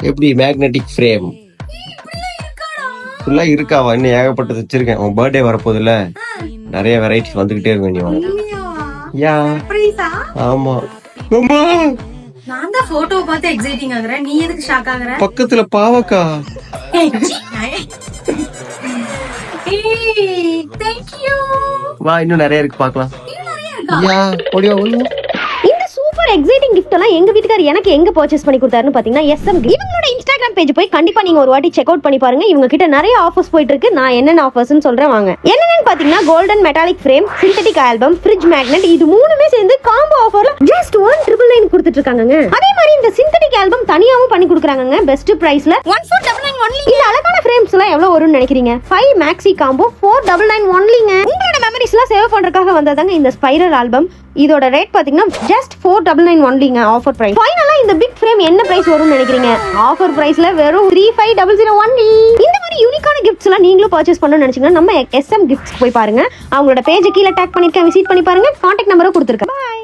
எப்படி magnetic frame ஃபுல்லா இருக்காவா? இன்னும் ஏகப்பட்டது வச்சிருக்கேன். உன் பர்த்டே வரப்போகுதுல, நிறைய வெரைட்டிஸ் வந்துகிட்டே இருக்கும். நீ வாங்க. யா ஆமா. அம்மா நான் தான் போட்டோ பார்த்து எக்ஸைட்டிங் ஆகுறேன். நீ எதுக்கு ஷாக் ஆகுற? பக்கத்துல பாவக்கா. வா, இன்னும் நிறைய இருக்கு, பாக்கலாம். யா ஓடியா ஓடியா. இந்த சூப்பர் எக்ஸைட்டிங் கிஃப்ட் எல்லாம் எங்க வீட்டுக்காரர் எனக்கு எங்க பர்ச்சேஸ் பண்ணி கொடுத்தாருன்னு பாத்தீங்கன்னா SM. இவங்களோட இன்ஸ்டாகிராம் பேஜ் போய் கண்டிப்பா நீங்க ஒரு வாட்டி செக் அவுட் பண்ணி பாருங்க. இவங்க கிட்ட நிறைய ஆஃபர்ஸ் போயிட்டு இருக்கு. நான் என்னென்ன ஆஃபர்ஸ்னு சொல்றேன் வாங்க. என்னென்னு பாத்தீங்கன்னா golden metallic frame, synthetic album, fridge magnet, இது மூணுமே சேர்ந்து காம்போ ஆஃபர்ல just 1,999 கொடுத்துட்டு இருக்காங்க. அதே மாதிரி இந்த சிந்தட்டிக் ஆல்பம் தனியாவும் பண்ணி கொடுக்குறாங்க பெஸ்ட் பிரைஸ்ல 1499 only. இந்த அழகான ஃப்ரேம்ஸ் எல்லாம் எவ்வளவு வரும்னு நினைக்கிறீங்க? 5 மேக்ஸி காம்போ 499 onlyங்க. உங்களோட மெமரிஸ் எல்லாம் சேவ் பண்றதுக்காக வந்ததாங்க இந்த ஸ்பைரல் ஆல்பம். இதோட ரேட் பாத்தீங்கன்னா just 499 onlyங்க ஆஃபர் பிரைஸ். ஃபைனலா இந்த பிக் ஃப்ரேம் என்ன பிரைஸ் வரும்னு நினைக்கிறீங்க? ஆஃபர் பிரைஸ்ல வெறும் 3500 only. இந்த மாதிரி யூனிக்கான கிஃப்ட்ஸ் எல்லாம் நீங்களும் பர்ச்சேஸ் பண்ணணும்னு நினைச்சீங்கன்னா நம்ம SM கிஃப்ட்ஸ்க்கு போய் பாருங்க. அவங்களோட பேஜ் கீழே டேக் பண்ணிருக்கேன், விசிட் பண்ணி பாருங்க. கான்டாக்ட் நம்பரும் கொடுத்துருக்கேன். பை.